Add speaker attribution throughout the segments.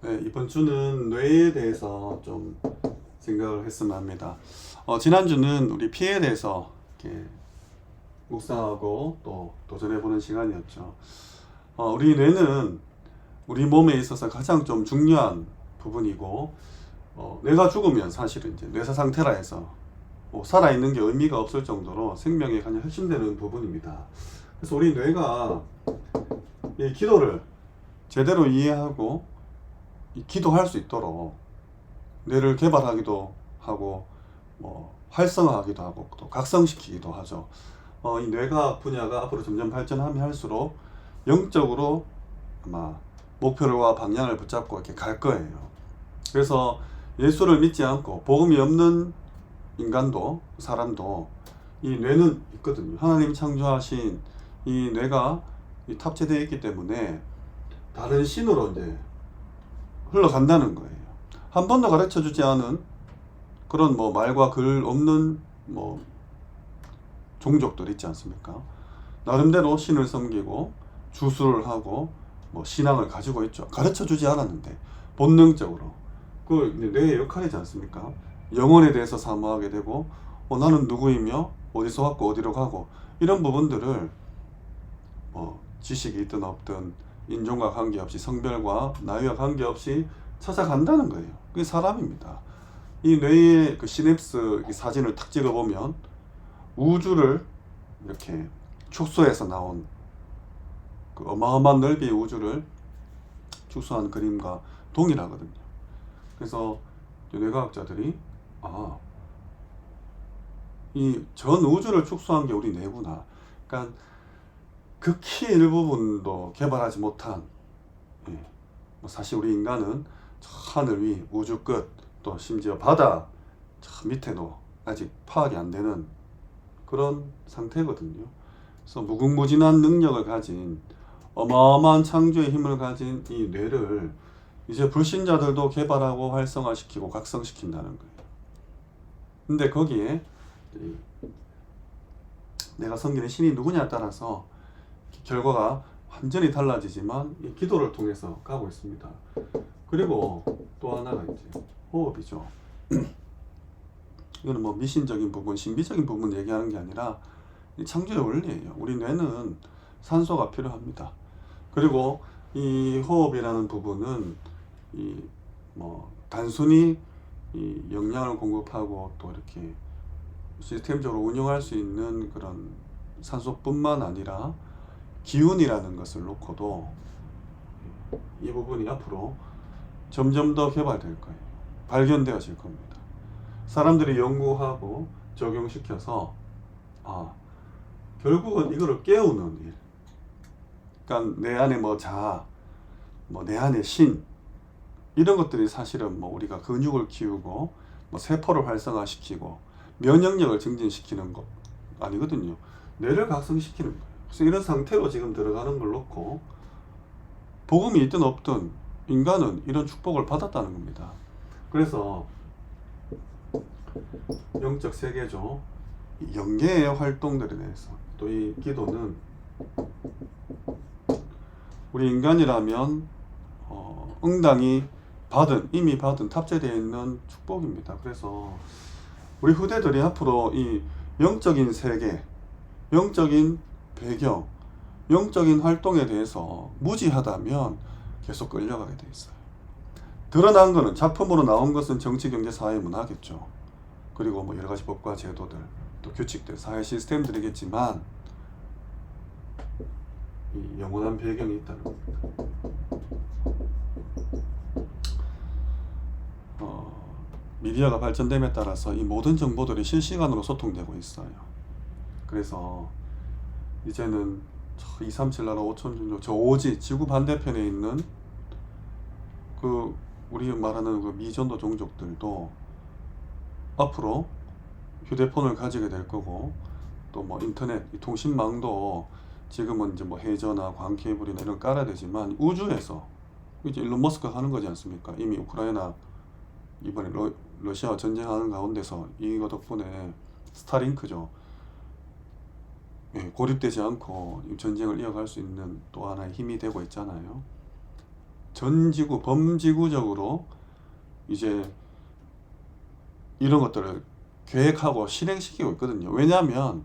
Speaker 1: 네, 이번 주는 뇌에 대해서 좀 생각을 했으면 합니다. 지난주는 우리 피에 대해서 이렇게 묵상하고 또 도전해보는 시간이었죠. 우리 뇌는 우리 몸에 있어서 가장 좀 중요한 부분이고, 뇌가 죽으면 사실은 이제 뇌사 상태라 해서 뭐 살아있는 게 의미가 없을 정도로 생명에 가장 핵심되는 부분입니다. 그래서 우리 뇌가 이 기도를 제대로 이해하고 기도할 수 있도록 뇌를 개발하기도 하고 뭐 활성화하기도 하고 또 각성시키기도 하죠. 이 뇌과학 분야가 앞으로 점점 발전하면 할수록 영적으로 아마 목표와 방향을 붙잡고 이렇게 갈 거예요. 그래서 예수를 믿지 않고 복음이 없는 인간도 사람도 이 뇌는 있거든요. 하나님 창조하신 이 뇌가 탑재되어 있기 때문에 다른 신으로 이제 흘러간다는 거예요. 한 번도 가르쳐 주지 않은 그런 뭐 말과 글 없는 뭐 종족들 있지 않습니까? 나름대로 신을 섬기고 주술을 하고 뭐 신앙을 가지고 있죠. 가르쳐 주지 않았는데 본능적으로 그 뇌의 역할이지 않습니까? 영혼에 대해서 사모하게 되고 나는 누구이며 어디서 왔고 어디로 가고 이런 부분들을 뭐 지식이 있든 없든 인종과 관계없이 성별과 나이와 관계없이 찾아간다는 거예요. 그게 사람입니다. 이 뇌의 그 시냅스 사진을 탁 찍어보면 우주를 이렇게 축소해서 나온 그 어마어마한 넓이의 우주를 축소한 그림과 동일하거든요. 그래서 뇌과학자들이 이 전 우주를 축소한 게 우리 뇌구나. 그러니까 극히 일부분도 개발하지 못한, 뭐 사실 우리 인간은 저 하늘 위 우주 끝 또 심지어 바다 저 밑에도 아직 파악이 안 되는 그런 상태거든요. 그래서 무궁무진한 능력을 가진 어마어마한 창조의 힘을 가진 이 뇌를 이제 불신자들도 개발하고 활성화시키고 각성시킨다는 거예요. 근데 거기에 내가 섬기는 신이 누구냐에 따라서 결과가 완전히 달라지지만 이 기도를 통해서 가고 있습니다. 그리고 또 하나가 이제 호흡이죠. 이거는 뭐 미신적인 부분, 신비적인 부분 얘기하는 게 아니라 창조의 원리예요. 우리 뇌는 산소가 필요합니다. 그리고 이 호흡이라는 부분은 이 뭐 단순히 이 영양을 공급하고 또 이렇게 시스템적으로 운영할 수 있는 그런 산소뿐만 아니라 기운이라는 것을 놓고도 이 부분이 앞으로 점점 더 개발될 거예요. 발견되어질 겁니다. 사람들이 연구하고 적용시켜서 결국은 이거를 깨우는 일. 그러니까 내 안에 뭐 자, 뭐 내 안에 신 이런 것들이 사실은 뭐 우리가 근육을 키우고 뭐 세포를 활성화시키고 면역력을 증진시키는 거 아니거든요. 뇌를 각성시키는 거예요. 그래서 이런 상태로 지금 들어가는 걸 놓고 복음이 있든 없든 인간은 이런 축복을 받았다는 겁니다. 그래서 영적 세계죠. 영계의 활동들에 대해서 또 이 기도는 우리 인간이라면 응당이 이미 받은 탑재되어 있는 축복입니다. 그래서 우리 후대들이 앞으로 이 영적인 세계, 영적인 배경, 영적인 활동에 대해서 무지하다면 계속 끌려가게 돼 있어요. 드러난 것은 작품으로 나온 것은 정치, 경제, 사회, 문화겠죠. 그리고 뭐 여러 가지 법과 제도들, 또 규칙들, 사회 시스템들이겠지만 이 영원한 배경이 있다는 겁니다. 미디어가 발전됨에 따라서 이 모든 정보들이 실시간으로 소통되고 있어요. 그래서 이제는 237 나라 5천 종족, 저 오지 지구 반대편에 있는 그 우리 말하는 그 미전도 종족들도 앞으로 휴대폰을 가지게 될 거고, 또 뭐 인터넷 통신망도 지금은 이제 뭐 해저나 광케이블이나 이런 깔아야 되지만 우주에서 이제 일론 머스크가 하는 거지 않습니까? 이미 우크라이나 이번에 러시아와 전쟁하는 가운데서 이거 덕분에 스타링크죠. 고립되지 않고 전쟁을 이어갈 수 있는 또 하나의 힘이 되고 있잖아요. 전지구 범지구적으로 이제 이런 것들을 계획하고 실행시키고 있거든요. 왜냐하면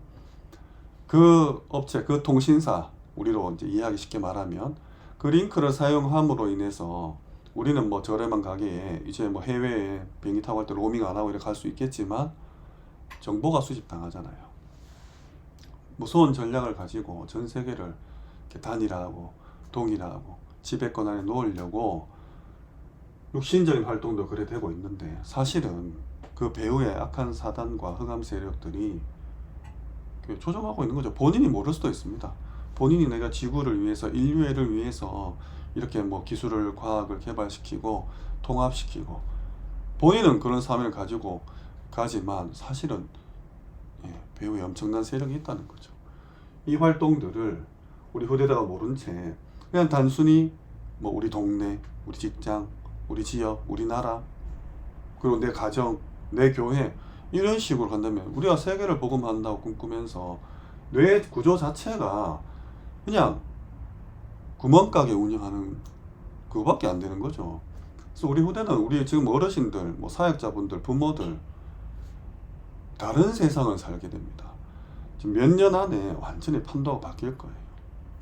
Speaker 1: 그 업체, 그 통신사, 우리로 이제 이해하기 쉽게 말하면 그 링크를 사용함으로 인해서 우리는 뭐 저렴한 가격에 이제 뭐 해외에 비행기 타고 갈 때 로밍 안 하고 이렇게 갈 수 있겠지만 정보가 수집당하잖아요. 무서운 전략을 가지고 전 세계를 이렇게 단일화하고 동일화하고 지배권 안에 놓으려고 육신적인 활동도 그래 되고 있는데, 사실은 그 배후의 악한 사단과 흑암 세력들이 조종하고 있는 거죠. 본인이 모를 수도 있습니다. 본인이 내가 지구를 위해서, 인류애를 위해서 이렇게 뭐 기술을, 과학을 개발시키고 통합시키고 본인은 그런 사명을 가지고 가지만 사실은 배후에 엄청난 세력이 있다는 거죠. 이 활동들을 우리 후대다가 모른 채 그냥 단순히 뭐 우리 동네, 우리 직장, 우리 지역, 우리 나라, 그리고 내 가정, 내 교회 이런 식으로 간다면 우리가 세계를 복음한다고 꿈꾸면서 뇌 구조 자체가 그냥 구멍가게 운영하는 그거밖에 안 되는 거죠. 그래서 우리 후대는, 우리 지금 어르신들, 뭐 사역자분들, 부모들 다른 세상을 살게 됩니다. 지금 몇 년 안에 완전히 판도가 바뀔 거예요.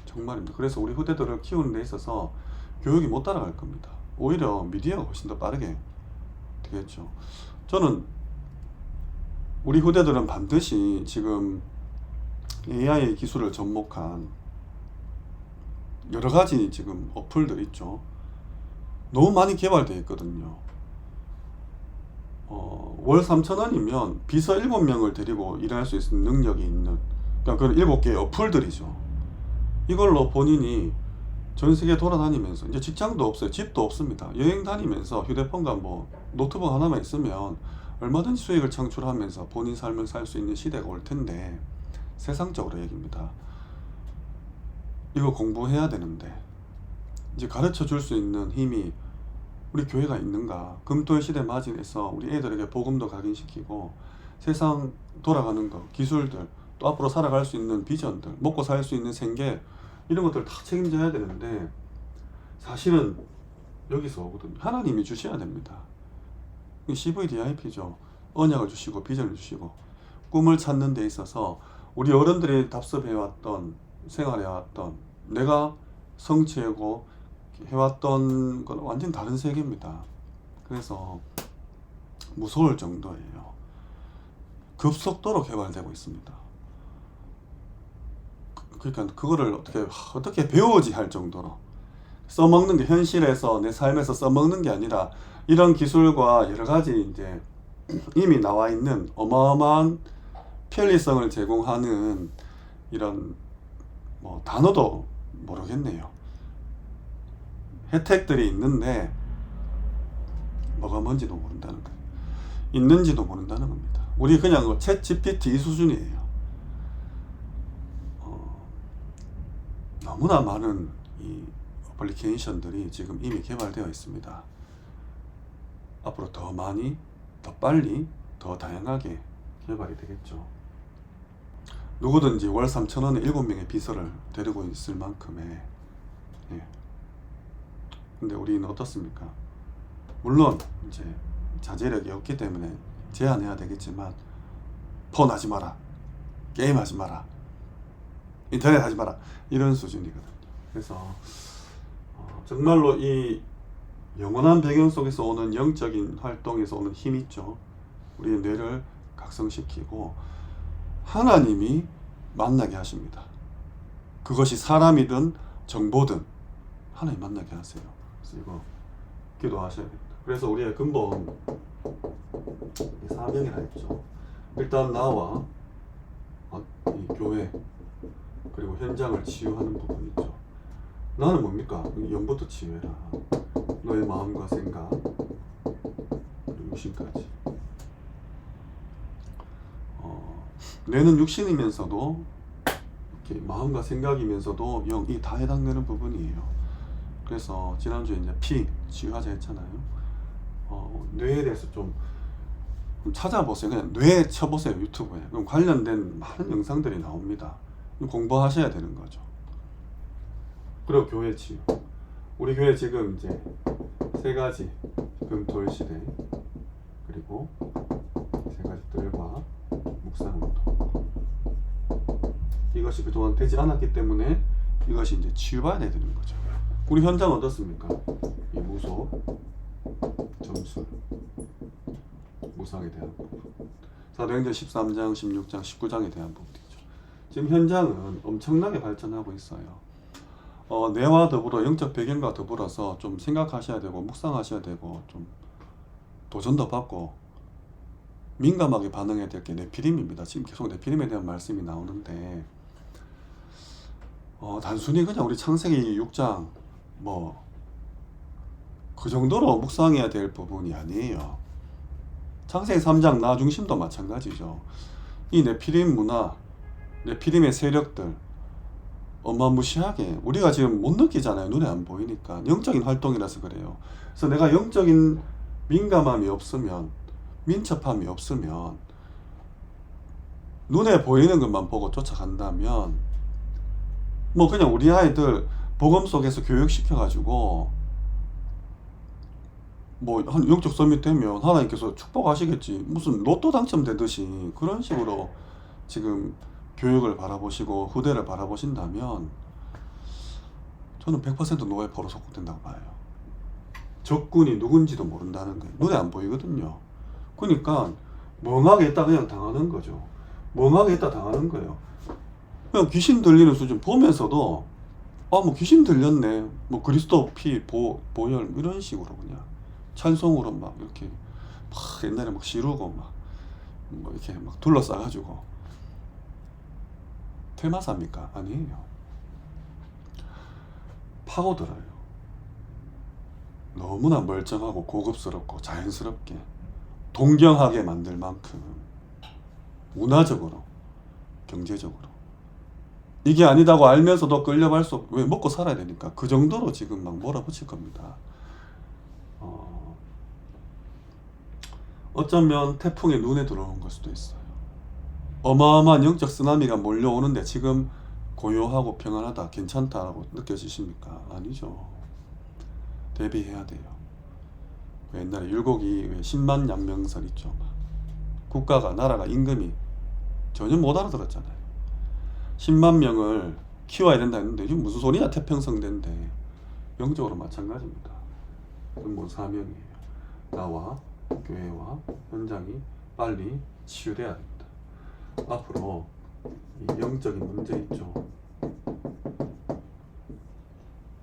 Speaker 1: 정말입니다. 그래서 우리 후대들을 키우는 데 있어서 교육이 못 따라갈 겁니다. 오히려 미디어가 훨씬 더 빠르게 되겠죠. 저는 우리 후대들은 반드시 지금 AI 기술을 접목한 여러 가지 지금 어플들 있죠. 너무 많이 개발되어 있거든요. 월 3,000원이면 비서 7명을 데리고 일할 수 있는 능력이 있는, 그러니까 그런 7개의 어플들이죠. 이걸로 본인이 전 세계 돌아다니면서, 이제 직장도 없어요. 집도 없습니다. 여행 다니면서 휴대폰과 뭐 노트북 하나만 있으면 얼마든지 수익을 창출하면서 본인 삶을 살 수 있는 시대가 올 텐데, 세상적으로 얘기입니다. 이거 공부해야 되는데 이제 가르쳐 줄 수 있는 힘이 우리 교회가 있는가? 금토의 시대 맞이해서 우리 애들에게 복음도 각인시키고 세상 돌아가는 거, 기술들, 또 앞으로 살아갈 수 있는 비전들, 먹고 살 수 있는 생계, 이런 것들 다 책임져야 되는데 사실은 여기서 오거든요. 하나님이 주셔야 됩니다. CVDIP죠. 언약을 주시고 비전을 주시고 꿈을 찾는 데 있어서 우리 어른들이 답습해왔던, 생활해왔던, 내가 성취하고 해왔던 건 완전 다른 세계입니다. 그래서 무서울 정도예요. 급속도로 개발되고 있습니다. 그러니까 그거를 어떻게 배우지 할 정도로 써먹는 게, 현실에서 내 삶에서 써먹는 게 아니라 이런 기술과 여러 가지 이제 이미 나와 있는 어마어마한 편리성을 제공하는 이런 뭐 단어도 모르겠네요. 혜택들이 있는데 뭐가 뭔지도 모른다는 거예요. 있는지도 모른다는 겁니다. 우리 그냥 챗 GPT 이 수준이에요. 너무나 많은 이 어플리케이션들이 지금 이미 개발되어 있습니다. 앞으로 더 많이, 더 빨리, 더 다양하게 개발이 되겠죠. 누구든지 월 3,000원에 7명의 비서를 데리고 있을 만큼의, 근데 우리는 어떻습니까? 물론 이제 자제력이 없기 때문에 제한해야 되겠지만 폰 하지 마라, 게임 하지 마라, 인터넷 하지 마라, 이런 수준이거든요. 그래서 정말로 이 영원한 배경 속에서 오는 영적인 활동에서 오는 힘이 있죠. 우리의 뇌를 각성시키고 하나님이 만나게 하십니다. 그것이 사람이든 정보든 하나님 만나게 하세요. 그래서 이거 기도하셔야 됩니다. 그래서 우리의 근본 사명이라 했죠. 일단 나와 이 교회 그리고 현장을 치유하는 부분이 있죠. 나는 뭡니까? 영부터 치유해라. 너의 마음과 생각 그리고 육신까지. 뇌는 육신이면서도 이렇게 마음과 생각이면서도 영이 다 해당되는 부분이에요. 그래서 지난주에 이제 피 치유하자 했잖아요. 뇌에 대해서 좀 찾아보세요. 그냥 뇌 쳐보세요. 유튜브에. 그럼 관련된 많은 영상들이 나옵니다. 공부하셔야 되는 거죠. 그리고 교회 치유. 우리 교회 지금 이제 세 가지 금토일시대 그리고 세 가지 뜰과 묵상운동 이것이 그동안 되지 않았기 때문에 이것이 이제 치유받아야 되는 거죠. 우리 현장 어떻습니까? 이 무속, 점술, 무상에 대한 부분 사도행전 13장, 16장, 19장에 대한 부분이죠. 지금 현장은 엄청나게 발전하고 있어요. 뇌와 더불어 영적 배경과 더불어서 좀 생각하셔야 되고 묵상하셔야 되고 좀 도전도 받고 민감하게 반응해야 될 게 네피림입니다. 지금 계속 네피림에 대한 말씀이 나오는데 단순히 그냥 우리 창세기 6장 뭐 그 정도로 묵상해야 될 부분이 아니에요. 창세기 3장 나 중심도 마찬가지죠. 이 네피림 문화, 네피림의 세력들 어마무시하게 우리가 지금 못 느끼잖아요. 눈에 안 보이니까. 영적인 활동이라서 그래요. 그래서 내가 영적인 민감함이 없으면, 민첩함이 없으면 눈에 보이는 것만 보고 쫓아간다면 뭐 그냥 우리 아이들 복음 속에서 교육시켜가지고 뭐 한 영적 서밋 되면 하나님께서 축복하시겠지. 무슨 로또 당첨되듯이 그런 식으로 지금 교육을 바라보시고 후대를 바라보신다면 저는 100% 노예포로 속국된다고 봐요. 적군이 누군지도 모른다는 거예요. 눈에 안 보이거든요. 그러니까 멍하게 있다 그냥 당하는 거죠. 멍하게 있다 당하는 거예요. 그냥 귀신 들리는 수준 보면서도 뭐 귀신 들렸네. 뭐 그리스도 피 보혈 이런 식으로 그냥 찬송으로 막 이렇게 막 옛날에 막 지르고 막 뭐 이렇게 막 둘러싸가지고 퇴마사입니까? 아니에요. 파고들어요. 너무나 멀쩡하고 고급스럽고 자연스럽게 동경하게 만들 만큼 문화적으로 경제적으로 이게 아니다고 알면서도 끌려갈 수 왜 먹고 살아야 되니까 그 정도로 지금 막 몰아붙일 겁니다. 어쩌면 태풍이 눈에 들어온 걸 수도 있어요. 어마어마한 영적 쓰나미가 몰려오는데 지금 고요하고 평안하다, 괜찮다라고 느껴지십니까? 아니죠. 대비해야 돼요. 옛날에 율곡이 10만 양명설 있죠. 국가가, 나라가, 임금이 전혀 못 알아들었잖아요. 10만 명을 키워야 된다 했는데 이게 무슨 소리냐, 태평성대인데. 영적으로 마찬가지입니다. 근본 사명이에요. 나와 교회와 현장이 빨리 치유돼야 됩니다. 앞으로 이 영적인 문제 있죠.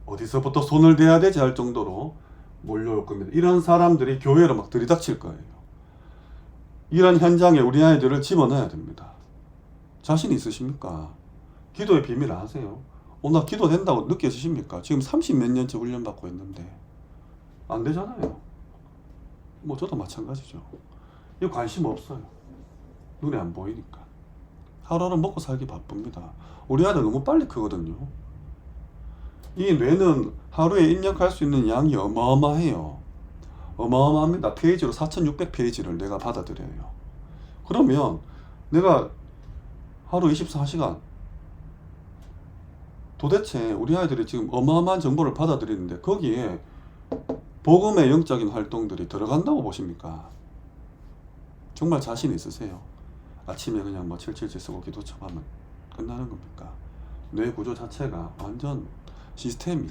Speaker 1: 어디서부터 손을 대야 되지 할 정도로 몰려올 겁니다. 이런 사람들이 교회로 막 들이닥칠 거예요. 이런 현장에 우리 아이들을 집어넣어야 됩니다. 자신 있으십니까? 기도의 비밀 아세요? 나 기도 된다고 느껴지십니까? 지금 30몇 년째 훈련받고 있는데 안 되잖아요. 뭐 저도 마찬가지죠. 이 관심 없어요. 눈에 안 보이니까. 하루하루 먹고 살기 바쁩니다. 우리 아들 너무 빨리 크거든요. 이 뇌는 하루에 입력할 수 있는 양이 어마어마해요. 어마어마합니다. 페이지로 4600페이지를 내가 받아들여요. 그러면 내가 하루 24시간 도대체 우리 아이들이 지금 어마어마한 정보를 받아들이는데 거기에 복음의 영적인 활동들이 들어간다고 보십니까? 정말 자신 있으세요? 아침에 그냥 뭐 777 쓰고 기도처 하면 끝나는 겁니까? 뇌 구조 자체가 완전 시스템이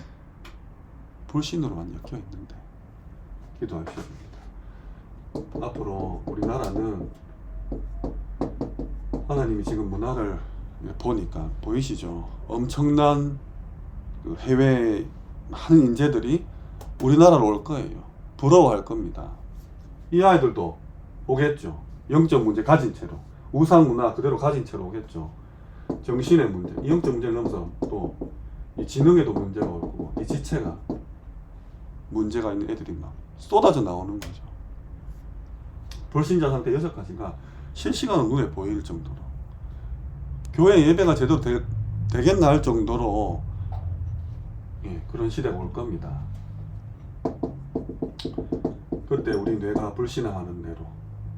Speaker 1: 불신으로만 엮여 있는데 기도하셔야 됩니다. 앞으로 우리나라는 하나님이 지금 문화를 보니까 보이시죠? 엄청난 그 해외 많은 인재들이 우리나라로 올 거예요. 부러워할 겁니다. 이 아이들도 오겠죠. 영적 문제 가진 채로 우상 문화 그대로 가진 채로 오겠죠. 정신의 문제, 이 영적 문제를 넘어서 또 이 지능에도 문제가 올 거고 이 지체가 문제가 있는 애들이 막 쏟아져 나오는 거죠. 불신자 상태 6가지가 실시간으로 눈에 보일 정도로 교회 예배가 제대로 되겠나 할 정도로 그런 시대가 올 겁니다. 그때 우리 뇌가 불신앙하는 뇌로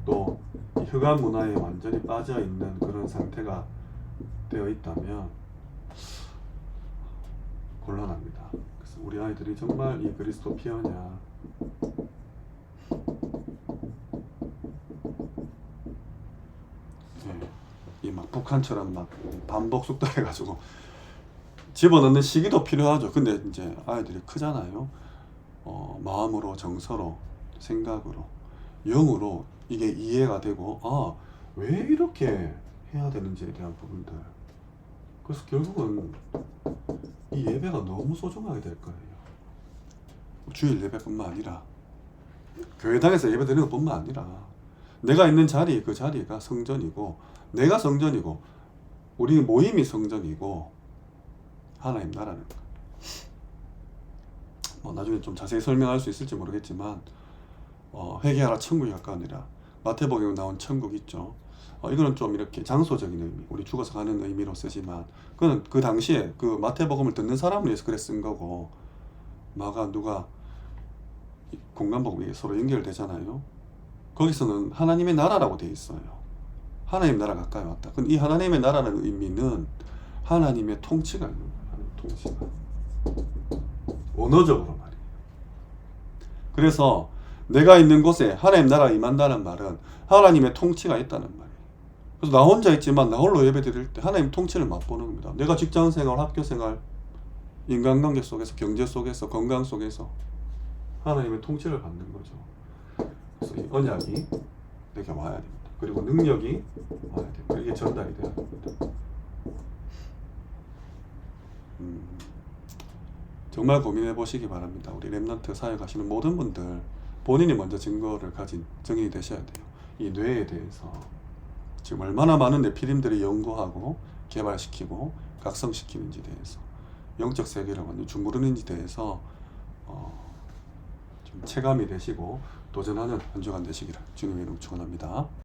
Speaker 1: 또 흑암 문화에 완전히 빠져 있는 그런 상태가 되어 있다면 곤란합니다. 그래서 우리 아이들이 정말 이 그리스도 피어냐. 이 막 북한처럼 막 반복 숙달해가지고 집어넣는 시기도 필요하죠. 근데 이제 아이들이 크잖아요. 마음으로, 정서로, 생각으로, 영으로 이게 이해가 되고, 아, 왜 이렇게 해야 되는지에 대한 부분들. 그래서 결국은 이 예배가 너무 소중하게 될 거예요. 주일 예배뿐만 아니라 교회당에서 예배 드리는 것뿐만 아니라 내가 있는 자리, 그 자리가 성전이고, 내가 성전이고, 우리 모임이 성전이고, 하나님 나라는 거. 나중에 좀 자세히 설명할 수 있을지 모르겠지만, 회개하라 천국이 가까우니라. 마태복음에 나온 천국 있죠. 이거는 좀 이렇게 장소적인 의미, 우리 죽어서 가는 의미로 쓰지만, 그거는 그 당시에 그 마태복음을 듣는 사람을 위해서 그래 쓴 거고, 누가 공간복음이 서로 연결되잖아요. 거기서는 하나님의 나라라고 돼 있어요. 하나님 나라 가까이 왔다. 근데 이 하나님의 나라라는 의미는 하나님의 통치가 있는 거예요. 하나님의 통치가. 언어적으로 말이에요. 그래서 내가 있는 곳에 하나님 나라가 임한다는 말은 하나님의 통치가 있다는 말이에요. 그래서 나 혼자 있지만 나 홀로 예배 드릴 때 하나님 통치를 맛보는 겁니다. 내가 직장생활, 학교생활, 인간관계 속에서, 경제 속에서, 건강 속에서 하나님의 통치를 받는 거죠. 그래서 이 언약이 내게 와야 됩니다. 그리고 능력이 와야 됩니다. 이게 전달이 돼야 됩니다. 정말 고민해 보시기 바랍니다. 우리 렘넌트 사회 가시는 모든 분들 본인이 먼저 증거를 가진 증인이 되셔야 돼요. 이 뇌에 대해서 지금 얼마나 많은 뇌피림들이 연구하고 개발시키고 각성시키는지 대해서, 영적 세계를 완전 주무르는지 대해서 좀 체감이 되시고 도전하는 한 주간 되시기를 주님의 이름으로 축원합니다.